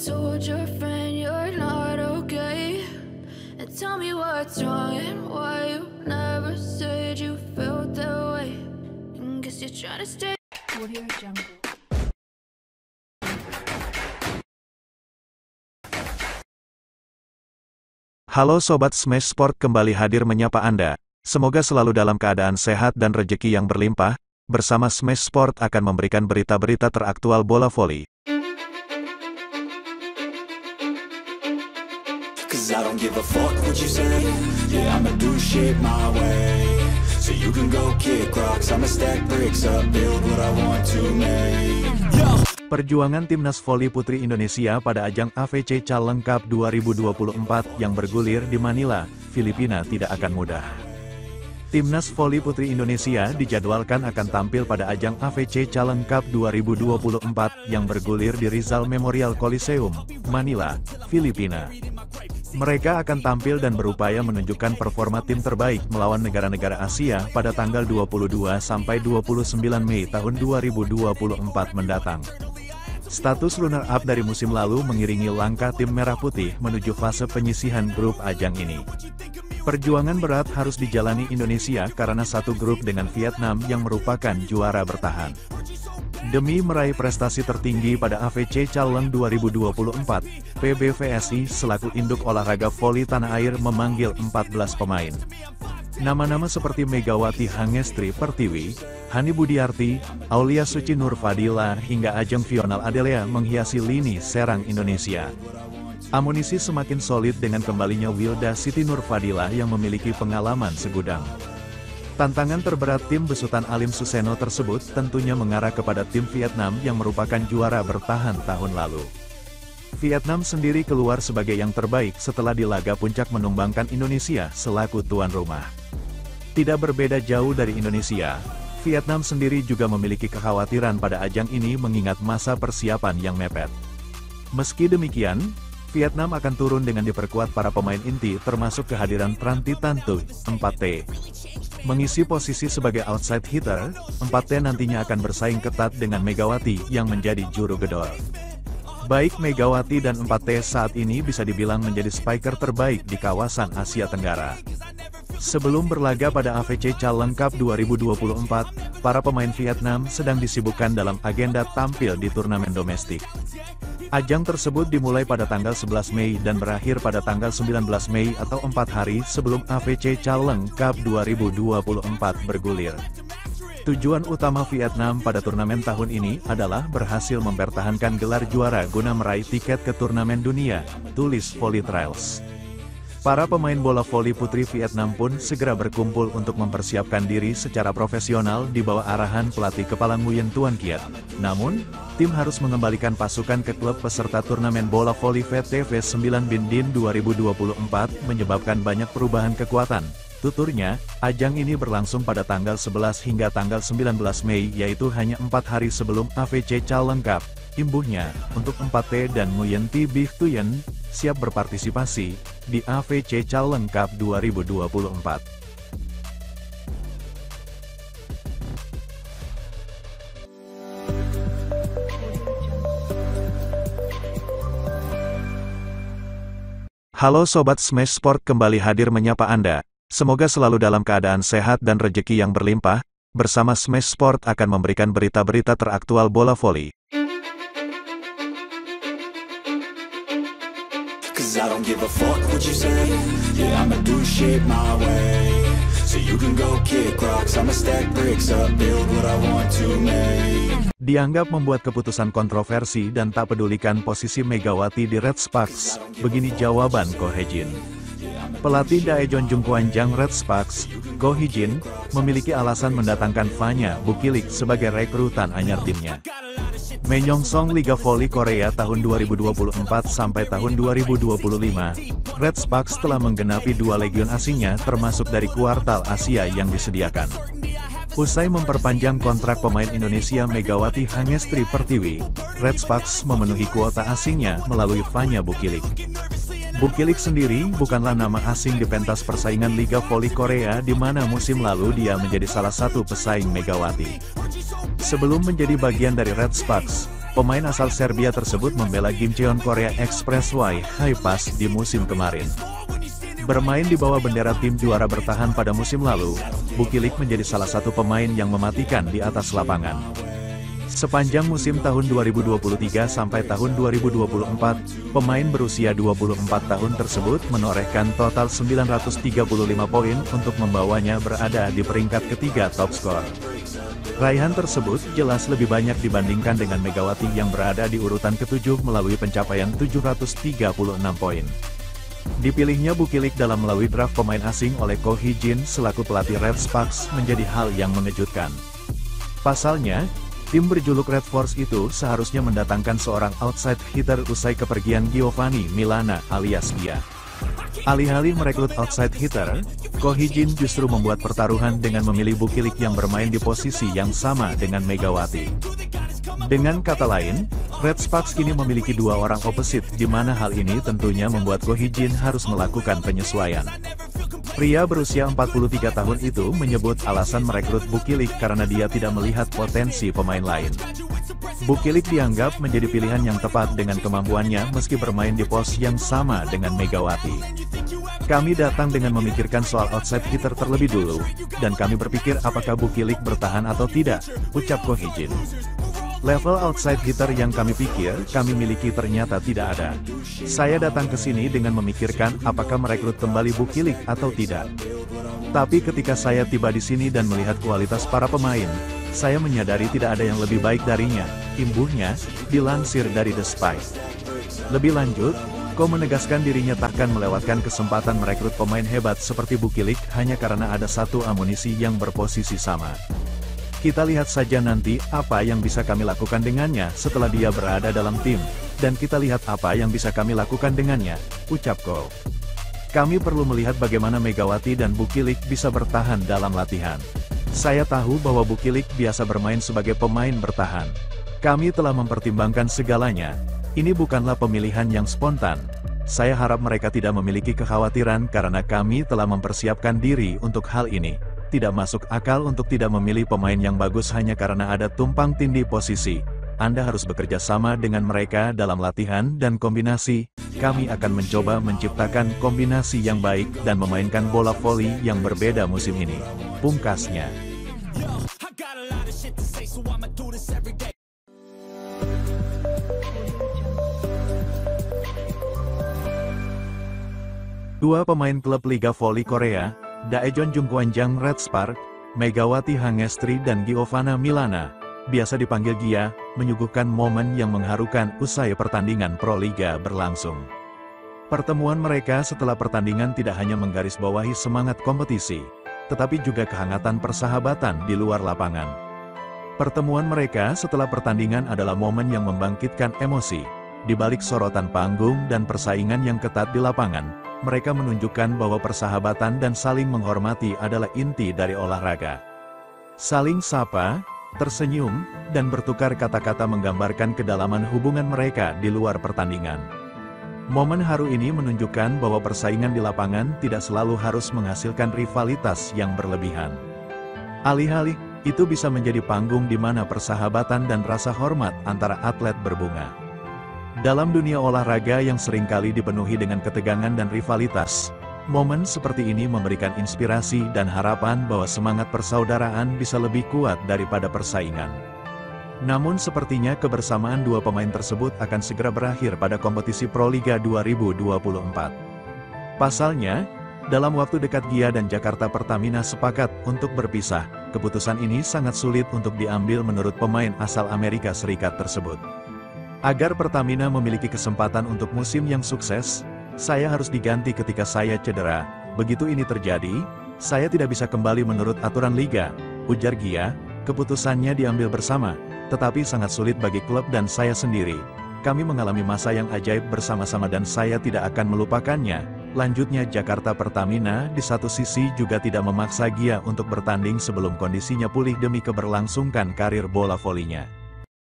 told your friend you're not okay? And tell me what's wrong and why you never said you felt that way. And guess you're trying to stay. Audio Jungle. Halo Sobat Smash Sport, kembali hadir menyapa Anda. Semoga selalu dalam keadaan sehat dan rezeki yang berlimpah. Bersama Smash Sport akan memberikan berita-berita teraktual bola voli. Perjuangan Timnas Voli Putri Indonesia pada ajang AFC Challenge Cup 2024 yang bergulir di Manila, Filipina tidak akan mudah. Timnas Voli Putri Indonesia dijadwalkan akan tampil pada ajang AFC Challenge Cup 2024 yang bergulir di Rizal Memorial Coliseum, Manila, Filipina. Mereka akan tampil dan berupaya menunjukkan performa tim terbaik melawan negara-negara Asia pada tanggal 22 sampai 29 Mei tahun 2024 mendatang. Status runner-up dari musim lalu mengiringi langkah tim Merah Putih menuju fase penyisihan grup ajang ini. Perjuangan berat harus dijalani Indonesia karena satu grup dengan Vietnam yang merupakan juara bertahan. Demi meraih prestasi tertinggi pada AFC Challenge 2024, PBVSI selaku induk olahraga voli tanah air memanggil 14 pemain. Nama-nama seperti Megawati Hangestri Pertiwi, Hani Budiarti, Aulia Suci Nurfadila hingga Ajeng Fional Adelia menghiasi lini serang Indonesia. Amunisi semakin solid dengan kembalinya Wilda Siti Nurfadila yang memiliki pengalaman segudang. Tantangan terberat tim besutan Alim Suseno tersebut tentunya mengarah kepada tim Vietnam yang merupakan juara bertahan tahun lalu. Vietnam sendiri keluar sebagai yang terbaik setelah di laga puncak menumbangkan Indonesia selaku tuan rumah. Tidak berbeda jauh dari Indonesia, Vietnam sendiri juga memiliki kekhawatiran pada ajang ini mengingat masa persiapan yang mepet. Meski demikian, Vietnam akan turun dengan diperkuat para pemain inti termasuk kehadiran Tranti Tantuy, 4T. Mengisi posisi sebagai outside hitter, 4T nantinya akan bersaing ketat dengan Megawati yang menjadi juru gedor. Baik Megawati dan 4T saat ini bisa dibilang menjadi spiker terbaik di kawasan Asia Tenggara. Sebelum berlaga pada AFC Challenge Cup 2024, para pemain Vietnam sedang disibukkan dalam agenda tampil di turnamen domestik. Ajang tersebut dimulai pada tanggal 11 Mei dan berakhir pada tanggal 19 Mei atau 4 hari sebelum AFC Challenge Cup 2024 bergulir. Tujuan utama Vietnam pada turnamen tahun ini adalah berhasil mempertahankan gelar juara guna meraih tiket ke turnamen dunia, tulis Volley Trials. Para pemain bola voli putri Vietnam pun segera berkumpul untuk mempersiapkan diri secara profesional di bawah arahan pelatih kepala Nguyen Tuan Kiat. Namun, tim harus mengembalikan pasukan ke klub peserta turnamen bola voli VTV 9 Binh Dinh 2024 menyebabkan banyak perubahan kekuatan. Tuturnya, ajang ini berlangsung pada tanggal 11 hingga tanggal 19 Mei yaitu hanya 4 hari sebelum AFC Challenge Cup. Imbuhnya, untuk 4T dan Nguyen Thi Binh Thuyen, siap berpartisipasi di AFC Challenge Cup 2024. Halo Sobat Smash Sport, kembali hadir menyapa Anda. Semoga selalu dalam keadaan sehat dan rezeki yang berlimpah. Bersama Smash Sport akan memberikan berita-berita teraktual bola voli. I don't give a fuck what you say. Yeah, I'ma do shit my way. So you can go kick rocks, I'ma stack bricks up, build what I want to make. Dianggap membuat keputusan kontroversi dan tak pedulikan posisi Megawati di Red Sparks. Begini jawaban Ko Hee-jin. Pelatih Daejeon Jungkwanjang Red Sparks, Ko Hee-jin, memiliki alasan mendatangkan Fanya Bukilik sebagai rekrutan anyar timnya. Menyongsong Liga Voli Korea tahun 2024 sampai tahun 2025, Red Sparks telah menggenapi 2 legion asingnya termasuk dari kuartal Asia yang disediakan. Usai memperpanjang kontrak pemain Indonesia Megawati Hangestri Pertiwi, Red Sparks memenuhi kuota asingnya melalui Fanya Bukilik. Bukilik sendiri bukanlah nama asing di pentas persaingan Liga Voli Korea di mana musim lalu dia menjadi salah satu pesaing Megawati. Sebelum menjadi bagian dari Red Sparks, Pemain asal Serbia tersebut membela Gimcheon Korea Expressway Haepas di musim kemarin. Bermain di bawah bendera tim juara bertahan pada musim lalu, Bukilik menjadi salah satu pemain yang mematikan di atas lapangan. Sepanjang musim tahun 2023 sampai tahun 2024, pemain berusia 24 tahun tersebut menorehkan total 935 poin untuk membawanya berada di peringkat ketiga top skor. Raihan tersebut jelas lebih banyak dibandingkan dengan Megawati yang berada di urutan ke-7 melalui pencapaian 736 poin. Dipilihnya Bukilik dalam melalui draft pemain asing oleh Ko Hee-jin selaku pelatih Red Sparks menjadi hal yang mengejutkan. Pasalnya, tim berjuluk Red Force itu seharusnya mendatangkan seorang outside hitter usai kepergian Giovanni Milana alias Gia. Alih-alih merekrut outside hitter, Ko Hee-jin justru membuat pertaruhan dengan memilih Bukilik yang bermain di posisi yang sama dengan Megawati. Dengan kata lain, Red Sparks kini memiliki dua orang opposite, di mana hal ini tentunya membuat Ko Hee-jin harus melakukan penyesuaian. Pria berusia 43 tahun itu menyebut alasan merekrut Bukilik karena dia tidak melihat potensi pemain lain. Bukilik dianggap menjadi pilihan yang tepat dengan kemampuannya meski bermain di pos yang sama dengan Megawati. Kami datang dengan memikirkan soal outside hitter terlebih dulu, dan kami berpikir apakah Bukilik bertahan atau tidak, ucap Ko Hee-jin. Level outside hitter yang kami pikir kami miliki ternyata tidak ada. Saya datang ke sini dengan memikirkan apakah merekrut kembali Bukilik atau tidak. Tapi ketika saya tiba di sini dan melihat kualitas para pemain, saya menyadari tidak ada yang lebih baik darinya, imbuhnya, dilansir dari The Spy. Lebih lanjut, Ko menegaskan dirinya takkan melewatkan kesempatan merekrut pemain hebat seperti Bukilik hanya karena ada satu amunisi yang berposisi sama. Kita lihat saja nanti apa yang bisa kami lakukan dengannya setelah dia berada dalam tim, dan kita lihat apa yang bisa kami lakukan dengannya, ucap Ko. Kami perlu melihat bagaimana Megawati dan Bukilik bisa bertahan dalam latihan. Saya tahu bahwa Bukilik biasa bermain sebagai pemain bertahan. Kami telah mempertimbangkan segalanya. Ini bukanlah pemilihan yang spontan. Saya harap mereka tidak memiliki kekhawatiran karena kami telah mempersiapkan diri untuk hal ini. Tidak masuk akal untuk tidak memilih pemain yang bagus hanya karena ada tumpang tindih posisi. Anda harus bekerja sama dengan mereka dalam latihan dan kombinasi. Kami akan mencoba menciptakan kombinasi yang baik dan memainkan bola voli yang berbeda musim ini, pungkasnya. Dua pemain klub Liga Voli Korea, Daejeon Jungkwanjang Red Spark, Megawati Hangestri dan Giovanna Milana, biasa dipanggil Gia, menyuguhkan momen yang mengharukan usai pertandingan Pro Liga berlangsung. Pertemuan mereka setelah pertandingan tidak hanya menggarisbawahi semangat kompetisi, tetapi juga kehangatan persahabatan di luar lapangan. Pertemuan mereka setelah pertandingan adalah momen yang membangkitkan emosi. Di balik sorotan panggung dan persaingan yang ketat di lapangan, mereka menunjukkan bahwa persahabatan dan saling menghormati adalah inti dari olahraga. Saling sapa, tersenyum, dan bertukar kata-kata menggambarkan kedalaman hubungan mereka di luar pertandingan. Momen haru ini menunjukkan bahwa persaingan di lapangan tidak selalu harus menghasilkan rivalitas yang berlebihan. Alih-alih, itu bisa menjadi panggung di mana persahabatan dan rasa hormat antara atlet berbunga. Dalam dunia olahraga yang seringkali dipenuhi dengan ketegangan dan rivalitas, momen seperti ini memberikan inspirasi dan harapan bahwa semangat persaudaraan bisa lebih kuat daripada persaingan. Namun sepertinya kebersamaan dua pemain tersebut akan segera berakhir pada kompetisi Pro Liga 2024. Pasalnya, dalam waktu dekat Gia dan Jakarta Pertamina sepakat untuk berpisah. Keputusan ini sangat sulit untuk diambil menurut pemain asal Amerika Serikat tersebut. Agar Pertamina memiliki kesempatan untuk musim yang sukses, saya harus diganti ketika saya cedera. Begitu ini terjadi, saya tidak bisa kembali menurut aturan liga, ujar Gia. Keputusannya diambil bersama, tetapi sangat sulit bagi klub dan saya sendiri. Kami mengalami masa yang ajaib bersama-sama dan saya tidak akan melupakannya. Lanjutnya Jakarta Pertamina di satu sisi juga tidak memaksa Gia untuk bertanding sebelum kondisinya pulih demi keberlangsungan karir bola volinya.